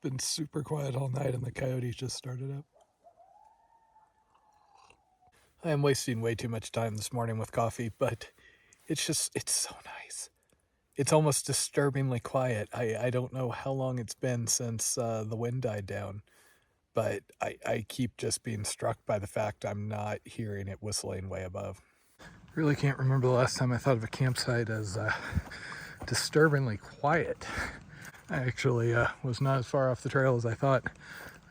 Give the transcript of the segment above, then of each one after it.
been super quiet all night and the coyotes just started up. I am wasting way too much time this morning with coffee, but it's so nice. It's almost disturbingly quiet. I don't know how long it's been since the wind died down, but I keep just being struck by the fact I'm not hearing it whistling way above. Really can't remember the last time I thought of a campsite as disturbingly quiet. I actually was not as far off the trail as I thought.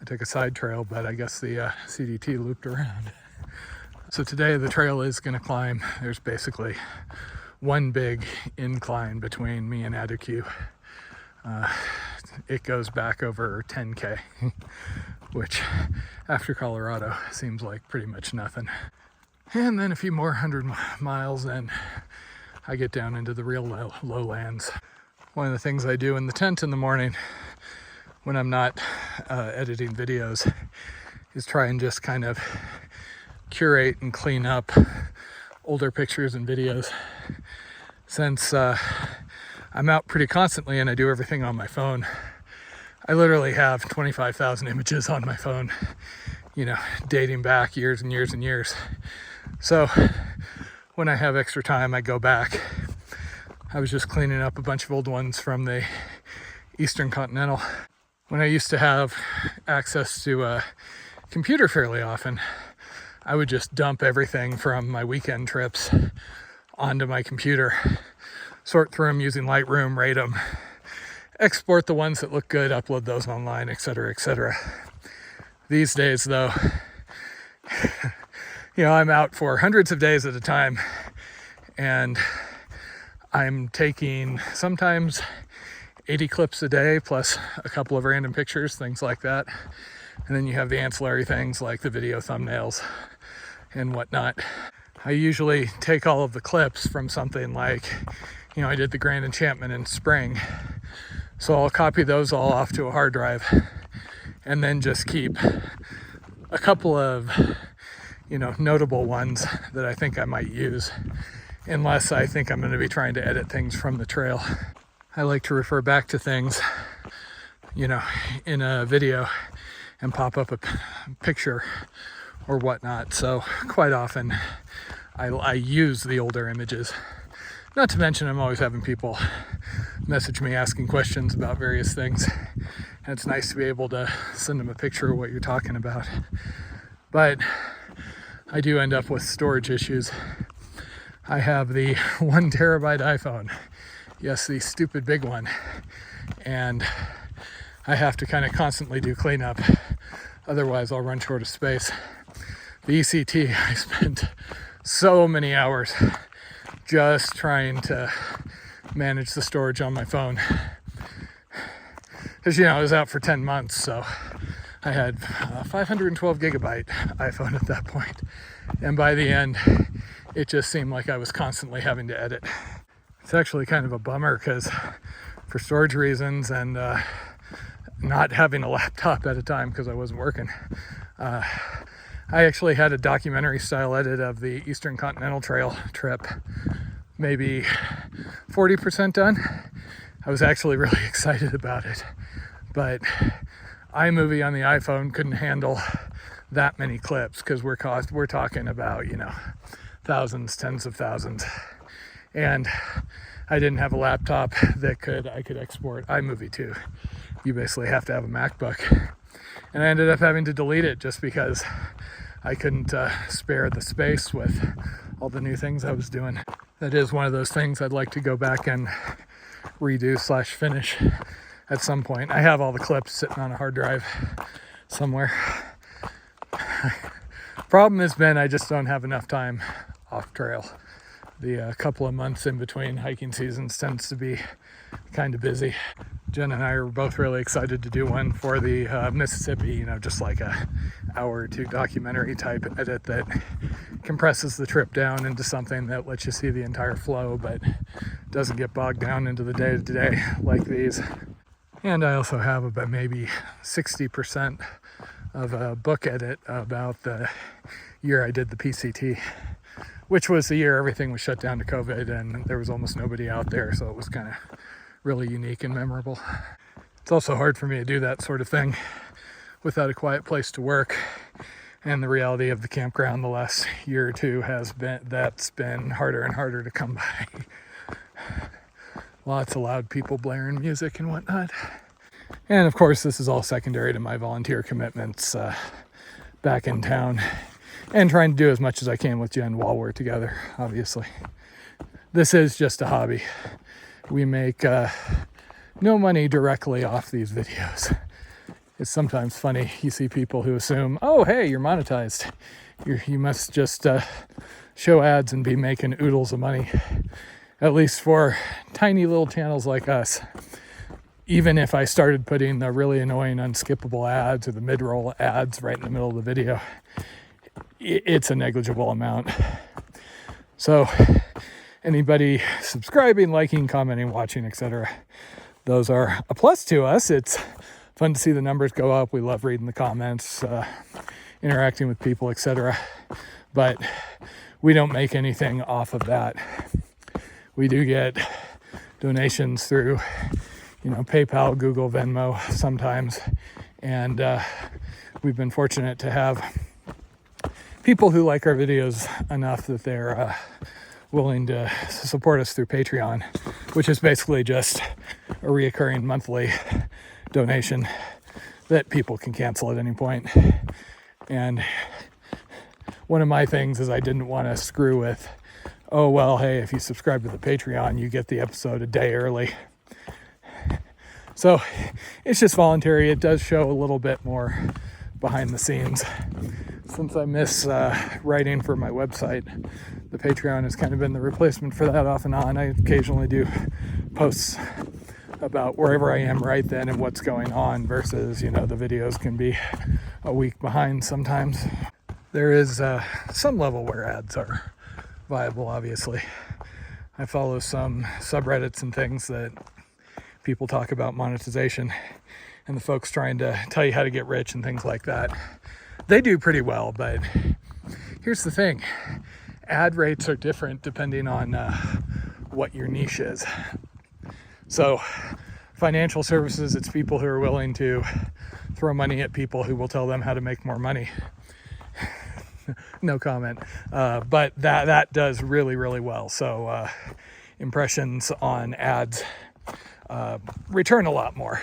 I took a side trail, but I guess the CDT looped around. So today the trail is going to climb. There's basically one big incline between me and Aducu. It goes back over 10K, which after Colorado seems like pretty much nothing. And then a few more 100 miles and I get down into the real lowlands. One of the things I do in the tent in the morning when I'm not editing videos is try and just kind of curate and clean up older pictures and videos. Since I'm out pretty constantly and I do everything on my phone, I literally have 25,000 images on my phone, dating back years and years and years. So when I have extra time, I go back. I was just cleaning up a bunch of old ones from the Eastern Continental. When I used to have access to a computer fairly often, I would just dump everything from my weekend trips onto my computer, sort through them using Lightroom, rate them, export the ones that look good, upload those online, etc., etc. These days, though, I'm out for hundreds of days at a time, and I'm taking sometimes 80 clips a day, plus a couple of random pictures, things like that. And then you have the ancillary things like the video thumbnails and whatnot. I usually take all of the clips from something like, I did the Grand Enchantment in spring. So I'll copy those all off to a hard drive and then just keep a couple of, notable ones that I think I might use, unless I think I'm going to be trying to edit things from the trail. I like to refer back to things, in a video and pop up a picture or whatnot. So quite often I use the older images. Not to mention I'm always having people message me asking questions about various things. And it's nice to be able to send them a picture of what you're talking about. But I do end up with storage issues. I have the 1 terabyte iPhone. Yes, the stupid big one. And I have to kind of constantly do cleanup. Otherwise, I'll run short of space. The ECT, I spent so many hours just trying to manage the storage on my phone. Because, I was out for 10 months, so I had a 512 gigabyte iPhone at that point. And by the end, it just seemed like I was constantly having to edit. It's actually kind of a bummer because for storage reasons and not having a laptop at a time because I wasn't working, I actually had a documentary style edit of the Eastern Continental Trail trip, maybe 40% done. I was actually really excited about it, but iMovie on the iPhone couldn't handle that many clips because we're talking about, thousands, tens of thousands. And I didn't have a laptop that I could export iMovie to. You basically have to have a MacBook. And I ended up having to delete it just because I couldn't spare the space with all the new things I was doing. That is one of those things I'd like to go back and redo / finish at some point. I have all the clips sitting on a hard drive somewhere. Problem has been I just don't have enough time off trail. The couple of months in between hiking seasons tends to be kind of busy. Jen and I are both really excited to do one for the Mississippi, just like a hour or two documentary type edit that compresses the trip down into something that lets you see the entire flow, but doesn't get bogged down into the day-to-day like these. And I also have about maybe 60% of a book edit about the year I did the PCT, which was the year everything was shut down to COVID and there was almost nobody out there, so it was kind of really unique and memorable. It's also hard for me to do that sort of thing without a quiet place to work. And the reality of the campground the last year or two has been that's been harder and harder to come by. Lots of loud people blaring music and whatnot. And of course, this is all secondary to my volunteer commitments back in town, and trying to do as much as I can with Jen while we're together, obviously. This is just a hobby. We make no money directly off these videos. It's sometimes funny. You see people who assume, oh, hey, you're monetized. You must just show ads and be making oodles of money. At least for tiny little channels like us. Even if I started putting the really annoying unskippable ads or the mid-roll ads right in the middle of the video, it's a negligible amount. So anybody subscribing, liking, commenting, watching, etc., those are a plus to us. It's fun to see the numbers go up. We love reading the comments, interacting with people, etc. But we don't make anything off of that. We do get donations through, PayPal, Google, Venmo sometimes. And we've been fortunate to have people who like our videos enough that they're willing to support us through Patreon, which is basically just a reoccurring monthly donation that people can cancel at any point. And one of my things is I didn't want to screw with, oh, well, hey, if you subscribe to the Patreon, you get the episode a day early. So it's just voluntary. It does show a little bit more behind the scenes. Since I miss writing for my website, the Patreon has kind of been the replacement for that off and on. I occasionally do posts about wherever I am right then and what's going on versus, the videos can be a week behind sometimes. There is some level where ads are viable, obviously. I follow some subreddits and things that people talk about monetization and the folks trying to tell you how to get rich and things like that. They do pretty well, but here's the thing. Ad rates are different depending on what your niche is. So financial services, it's people who are willing to throw money at people who will tell them how to make more money. No comment. But that does really, really well. So impressions on ads return a lot more.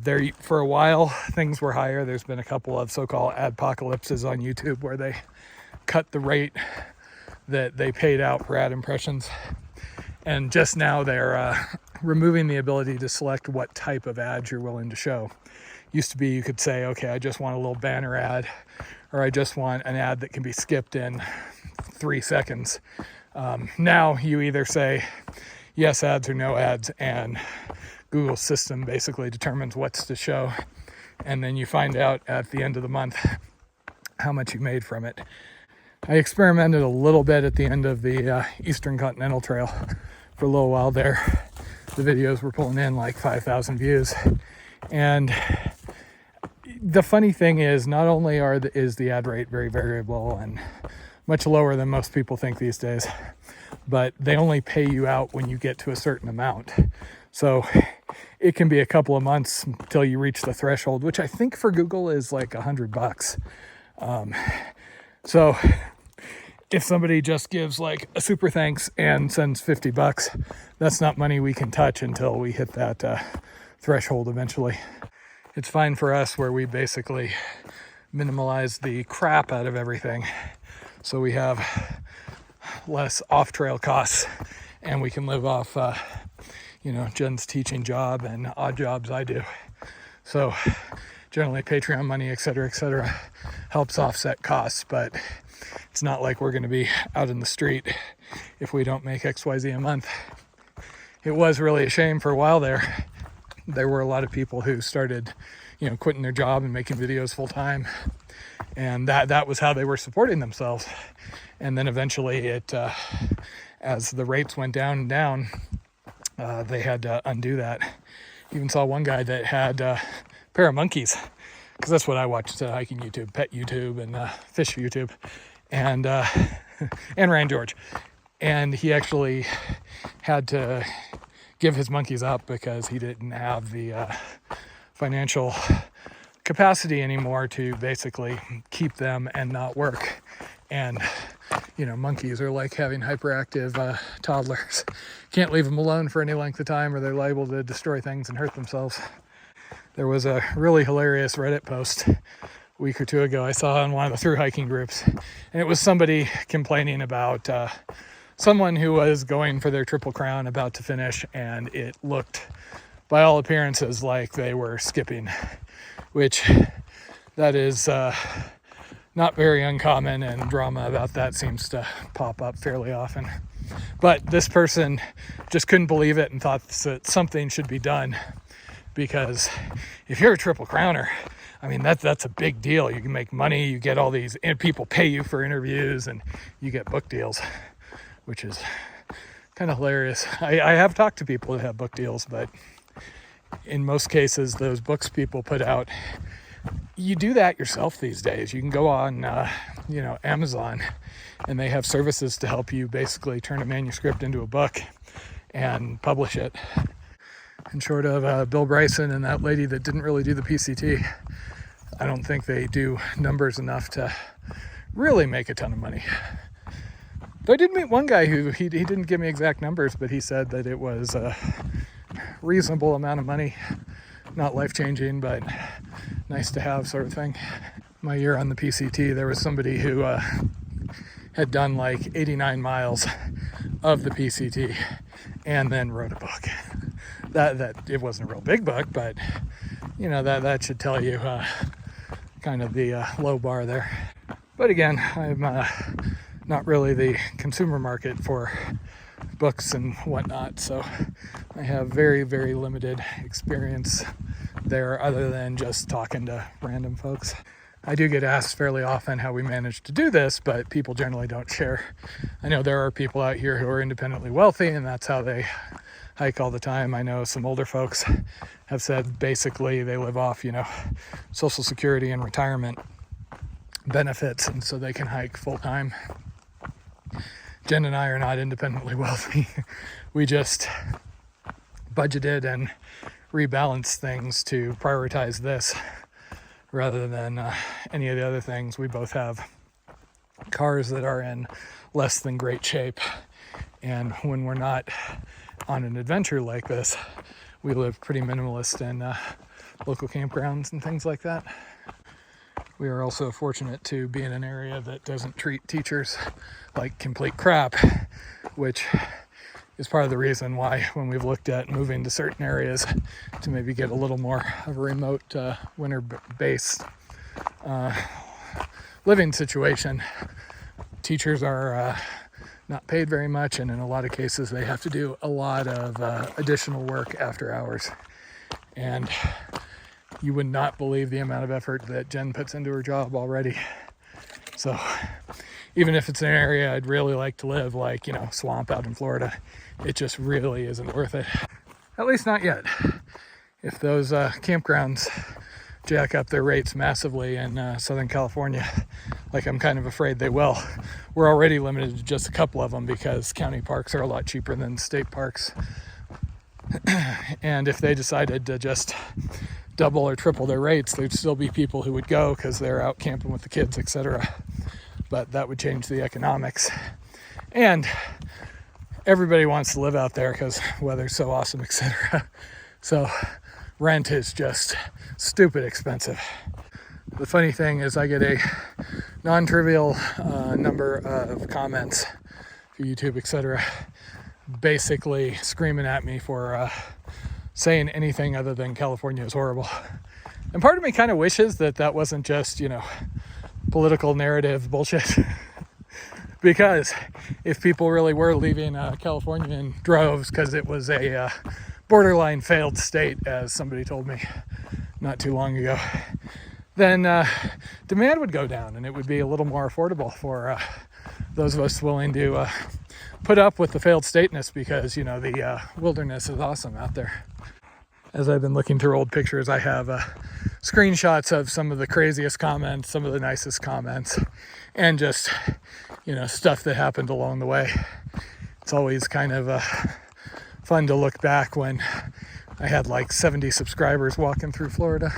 There for a while things were higher. There's been a couple of so-called adpocalypses on YouTube where they cut the rate that they paid out for ad impressions, and just now they're removing the ability to select what type of ads you're willing to show. Used to be you could say, okay, I just want a little banner ad, or I just want an ad that can be skipped in 3 seconds. Now you either say yes ads or no ads, and Google's system basically determines what's to show, and then you find out at the end of the month how much you made from it. I experimented a little bit at the end of the Eastern Continental Trail for a little while there. The videos were pulling in like 5,000 views, and the funny thing is not only is the ad rate very variable and much lower than most people think these days, but they only pay you out when you get to a certain amount. So it can be a couple of months until you reach the threshold, which I think for Google is like $100. So if somebody just gives like a super thanks and sends $50, that's not money we can touch until we hit that threshold eventually. It's fine for us where we basically minimalize the crap out of everything. So we have less off-trail costs, and we can live off, Jen's teaching job and odd jobs I do. So generally Patreon money, et cetera, helps offset costs, but it's not like we're going to be out in the street if we don't make XYZ a month. It was really a shame for a while there. There were a lot of people who started, quitting their job and making videos full time. And that was how they were supporting themselves. And then eventually as the rates went down and down, they had to undo that. Even saw one guy that had a pair of monkeys, because that's what I watch instead of hiking YouTube, pet YouTube and fish YouTube, and Rand George. And he actually had to give his monkeys up because he didn't have the financial capacity anymore to basically keep them and not work. And monkeys are like having hyperactive toddlers. Can't leave them alone for any length of time or they're liable to destroy things and hurt themselves. There was a really hilarious Reddit post a week or two ago I saw on one of the thru hiking groups, and it was somebody complaining about someone who was going for their Triple Crown, about to finish, and it looked by all appearances like they were skipping, which that is not very uncommon, and drama about that seems to pop up fairly often. But this person just couldn't believe it and thought that something should be done, because if you're a Triple Crowner, I mean, that's a big deal. You can make money, you get all these, and people pay you for interviews, and you get book deals, which is kind of hilarious. I have talked to people who have book deals, but in most cases, those books people put out, you do that yourself these days. You can go on, Amazon, and they have services to help you basically turn a manuscript into a book and publish it. And short of Bill Bryson and that lady that didn't really do the PCT, I don't think they do numbers enough to really make a ton of money. Though I did meet one guy who, he didn't give me exact numbers, but he said that it was a reasonable amount of money. Not life-changing, but nice to have sort of thing. My year on the PCT, there was somebody who had done like 89 miles of the PCT and then wrote a book. That it wasn't a real big book, but that should tell you kind of the low bar there. But again, I'm not really the consumer market for books and whatnot, so I have very, very limited experience there other than just talking to random folks. I do get asked fairly often how we manage to do this, but people generally don't share. I know there are people out here who are independently wealthy and that's how they hike all the time. I know some older folks have said basically they live off, Social Security and retirement benefits, and so they can hike full time. Jen and I are not independently wealthy. We just budgeted and rebalanced things to prioritize this rather than any of the other things. We both have cars that are in less than great shape, and when we're not on an adventure like this, we live pretty minimalist in local campgrounds and things like that. We are also fortunate to be in an area that doesn't treat teachers like complete crap, which is part of the reason why when we've looked at moving to certain areas to maybe get a little more of a remote winter-based living situation, teachers are not paid very much, and in a lot of cases they have to do a lot of additional work after hours. And you would not believe the amount of effort that Jen puts into her job already. So even if it's an area I'd really like to live, like, swamp out in Florida, it just really isn't worth it. At least not yet. If those campgrounds jack up their rates massively in Southern California, like I'm kind of afraid they will, we're already limited to just a couple of them because county parks are a lot cheaper than state parks. And if they decided to just double or triple their rates, there'd still be people who would go because they're out camping with the kids, etc. But that would change the economics. And everybody wants to live out there because weather's so awesome, etc. So rent is just stupid expensive. The funny thing is I get a non-trivial number of comments for YouTube, etc., basically screaming at me for saying anything other than California is horrible. And part of me kind of wishes that wasn't just, political narrative bullshit. Because if people really were leaving California in droves because it was a borderline failed state, as somebody told me not too long ago, then demand would go down and it would be a little more affordable for those of us willing to put up with the failed stateness, because the wilderness is awesome out there. As I've been looking through old pictures, I have screenshots of some of the craziest comments, some of the nicest comments, and just stuff that happened along the way. It's always kind of fun to look back when I had like 70 subscribers walking through Florida.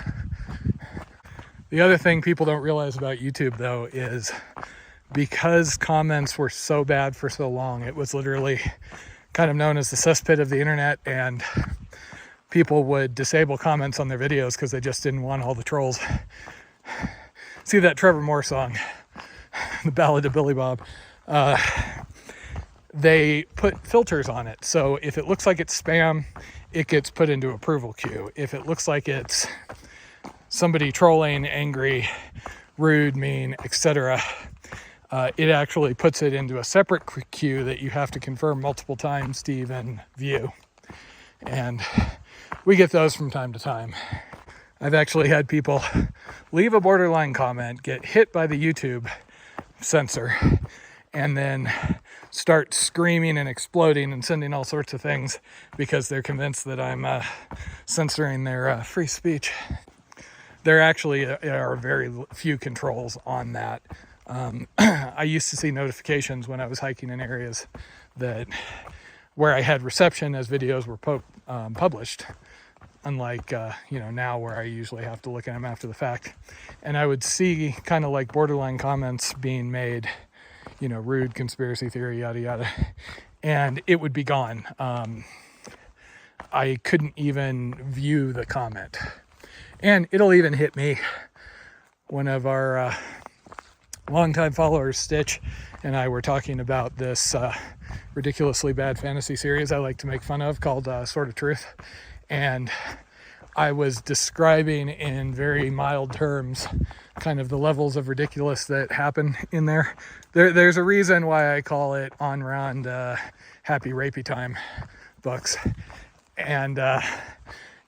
The other thing people don't realize about YouTube, though, is because comments were so bad for so long, it was literally kind of known as the cesspit of the internet, and people would disable comments on their videos because they just didn't want all the trolls. See that Trevor Moore song, The Ballad of Billy Bob? They put filters on it. So if it looks like it's spam, it gets put into approval queue. If it looks like it's somebody trolling, angry, rude, mean, etc., it actually puts it into a separate queue that you have to confirm multiple times to even view. And we get those from time to time. I've actually had people leave a borderline comment, get hit by the YouTube censor, and then start screaming and exploding and sending all sorts of things because they're convinced that I'm censoring their free speech. There actually are very few controls on that. I used to see notifications when I was hiking in areas that where I had reception as videos were published, unlike now where I usually have to look at them after the fact. And I would see kind of like borderline comments being made, rude, conspiracy theory, yada yada, and it would be gone. I couldn't even view the comment. And it'll even hit me. One of our longtime followers, Stitch, and I were talking about this ridiculously bad fantasy series I like to make fun of called Sword of Truth. And I was describing in very mild terms kind of the levels of ridiculous that happen in there. There's a reason why I call it on-round happy rapey time books. And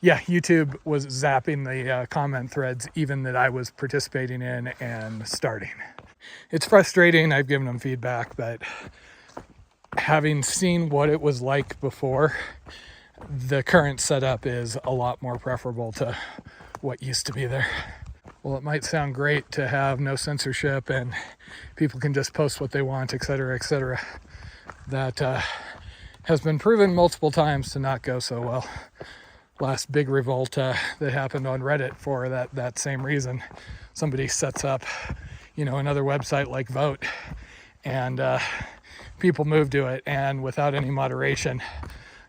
YouTube was zapping the comment threads even that I was participating in and starting. It's frustrating. I've given them feedback, but having seen what it was like before, the current setup is a lot more preferable to what used to be there. Well, it might sound great to have no censorship and people can just post what they want, etc., etc. That has been proven multiple times to not go so well. Last big revolt that happened on Reddit for that same reason. Somebody sets up, another website like Vote, and people move to it, and without any moderation,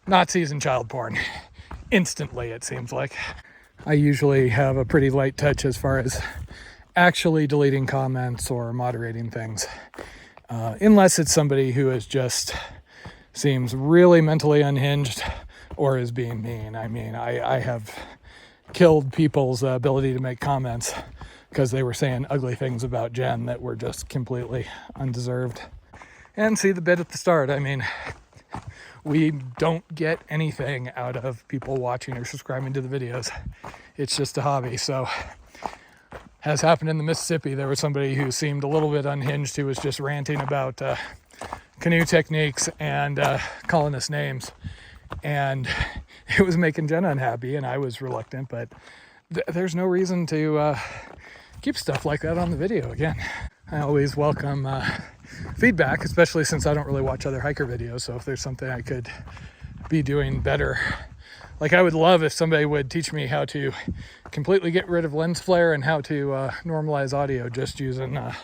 Nazis and child porn. Instantly, it seems like. I usually have a pretty light touch as far as actually deleting comments or moderating things. Unless it's somebody who seems really mentally unhinged or is being mean. I mean, I have killed people's ability to make comments because they were saying ugly things about Jen that were just completely undeserved. And see the bit at the start. I mean, we don't get anything out of people watching or subscribing to the videos. It's just a hobby. So, as happened in the Mississippi, there was somebody who seemed a little bit unhinged who was just ranting about canoe techniques and calling us names. And it was making Jen unhappy, and I was reluctant, but there's no reason to keep stuff like that on the video. Again, I always welcome feedback, especially since I don't really watch other hiker videos. So if there's something I could be doing better, like I would love if somebody would teach me how to completely get rid of lens flare and how to normalize audio just using an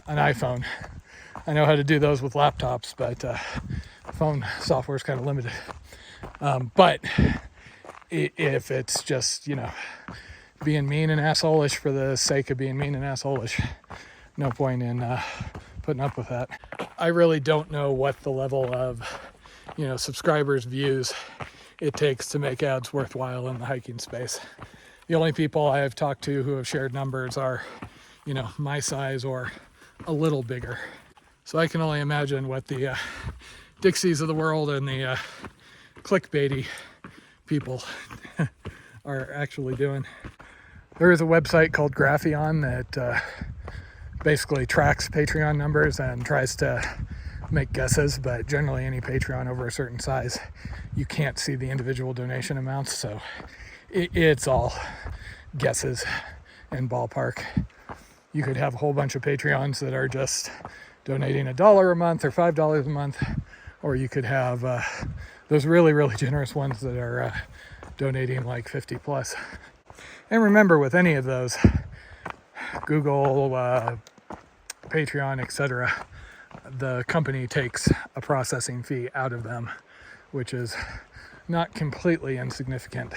iPhone. I know how to do those with laptops, but phone software is kind of limited. But if it's just, being mean and asshole-ish for the sake of being mean and asshole-ish, no point in putting up with that. I really don't know what the level of, subscribers, views it takes to make ads worthwhile in the hiking space. The only people I have talked to who have shared numbers are, my size or a little bigger. So I can only imagine what the Dixies of the world and the clickbaity people are actually doing. There is a website called Grapheon that basically tracks Patreon numbers and tries to make guesses, but generally any Patreon over a certain size, you can't see the individual donation amounts, so it's all guesses and ballpark. You could have a whole bunch of Patreons that are just donating $1 a month or $5 a month, or you could have those really, really generous ones that are donating like 50 plus. And remember, with any of those, Google, Patreon, etc., the company takes a processing fee out of them, which is not completely insignificant.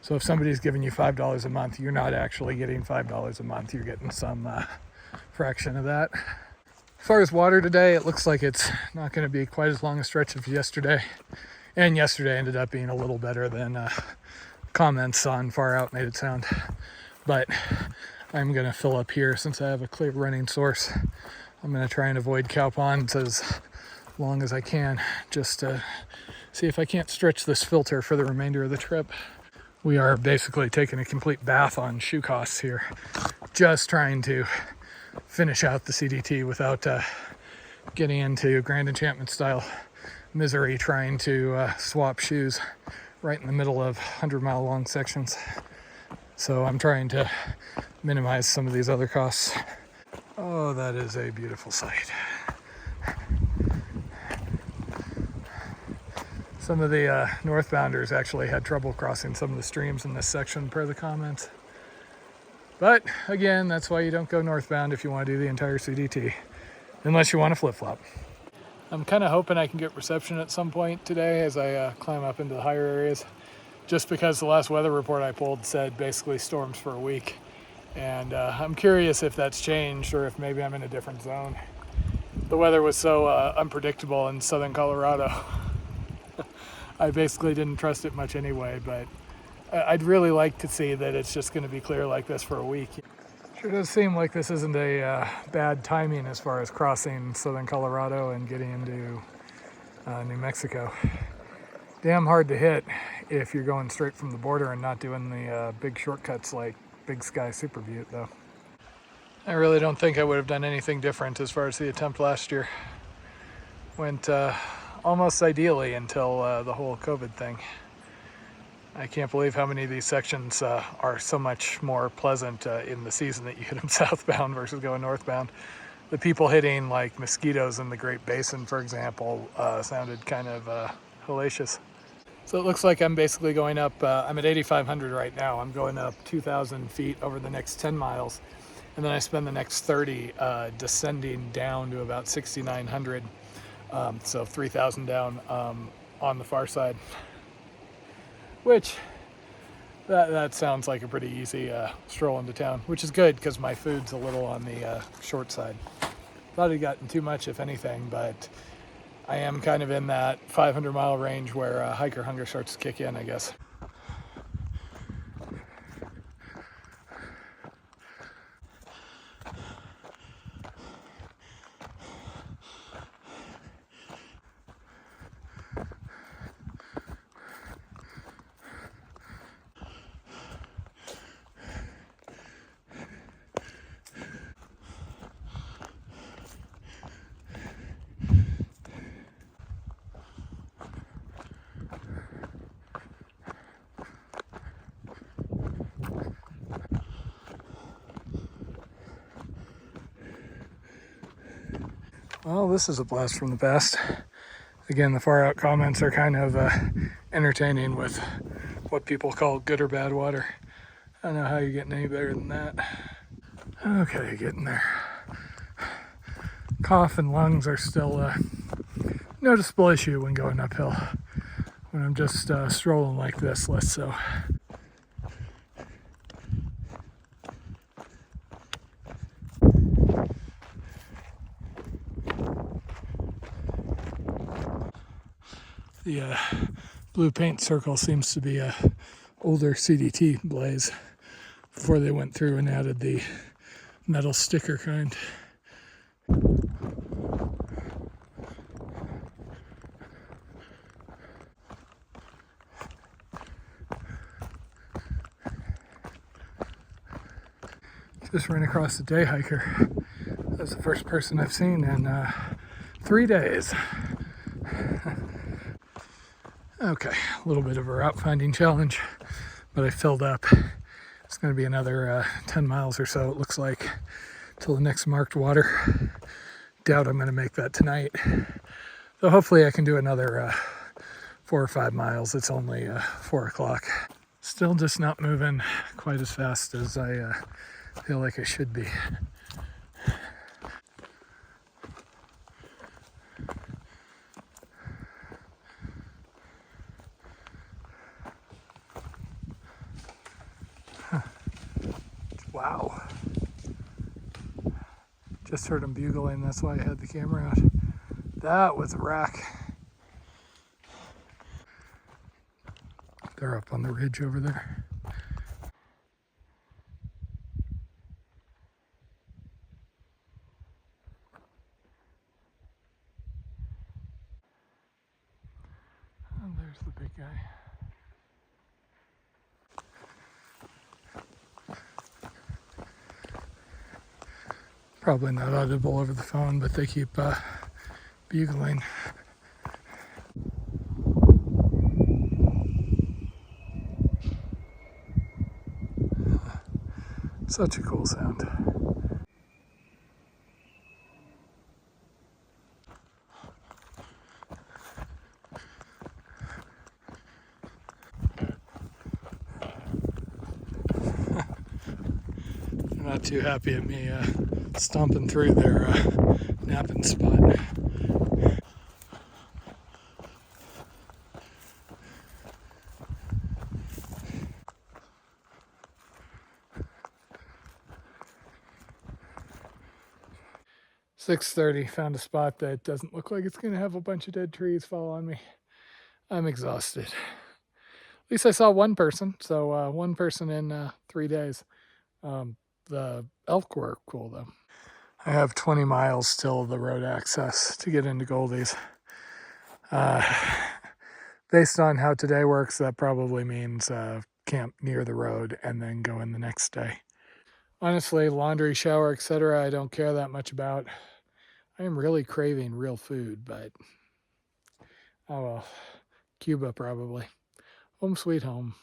So if somebody's giving you $5 a month, you're not actually getting $5 a month. You're getting some fraction of that. As far as water today, it looks like it's not going to be quite as long a stretch as yesterday. And yesterday ended up being a little better than comments on Far Out made it sound. But I'm going to fill up here since I have a clear running source. I'm going to try and avoid cow ponds as long as I can, just to see if I can't stretch this filter for the remainder of the trip. We are basically taking a complete bath on shoe costs here, just trying to finish out the CDT without getting into Grand Enchantment style misery, trying to swap shoes right in the middle of 100-mile long sections. So I'm trying to minimize some of these other costs. Oh, that is a beautiful sight. Some of the northbounders actually had trouble crossing some of the streams in this section per the comments. But again, that's why you don't go northbound if you want to do the entire CDT, unless you want to flip-flop. I'm kind of hoping I can get reception at some point today as I climb up into the higher areas, just because the last weather report I pulled said basically storms for a week. And I'm curious if that's changed or if maybe I'm in a different zone. The weather was so unpredictable in southern Colorado. I basically didn't trust it much anyway, but I'd really like to see that it's just going to be clear like this for a week. Sure does seem like this isn't a bad timing as far as crossing southern Colorado and getting into New Mexico. Damn hard to hit if you're going straight from the border and not doing the big shortcuts like Big Sky Super Butte, though. I really don't think I would have done anything different as far as the attempt last year. Went almost ideally until the whole COVID thing. I can't believe how many of these sections are so much more pleasant in the season that you hit them southbound versus going northbound. The people hitting like mosquitoes in the Great Basin, for example, sounded kind of hellacious. So it looks like I'm basically going up, I'm at 8,500 right now. I'm going up 2,000 feet over the next 10 miles. And then I spend the next 30 descending down to about 6,900. So 3,000 down on the far side. Which, that sounds like a pretty easy stroll into town, which is good because my food's a little on the short side. Thought I'd gotten too much, if anything, but I am kind of in that 500-mile range where hiker hunger starts to kick in, I guess. Well, this is a blast from the past. Again, the Far Out comments are kind of entertaining with what people call good or bad water. I don't know how you're getting any better than that. Okay, getting there. Cough and lungs are still a noticeable issue when going uphill. When I'm just strolling like this, less so. The blue paint circle seems to be a older CDT blaze before they went through and added the metal sticker kind. Just ran across a day hiker. That's the first person I've seen in 3 days. Okay, a little bit of a route finding challenge, but I filled up. It's going to be another 10 miles or so, it looks like, till the next marked water. Doubt I'm going to make that tonight. So hopefully I can do another 4 or 5 miles. It's only 4 o'clock. Still just not moving quite as fast as I feel like I should be. Wow. Just heard him bugling, that's why I had the camera out. That was a rack. They're up on the ridge over there. And there's the big guy. Probably not audible over the phone, but they keep bugling. Such a cool sound. They're not too happy at me stomping through their napping spot. 6:30, found a spot that doesn't look like it's going to have a bunch of dead trees fall on me. I'm exhausted. At least I saw one person, so one person in 3 days. The elk were cool though. I have 20 miles till the road access to get into Goldie's. Based on how today works, that probably means camp near the road and then go in the next day. Honestly, laundry, shower, etc., I don't care that much about. I am really craving real food, but oh well. Cuba probably. Home sweet home.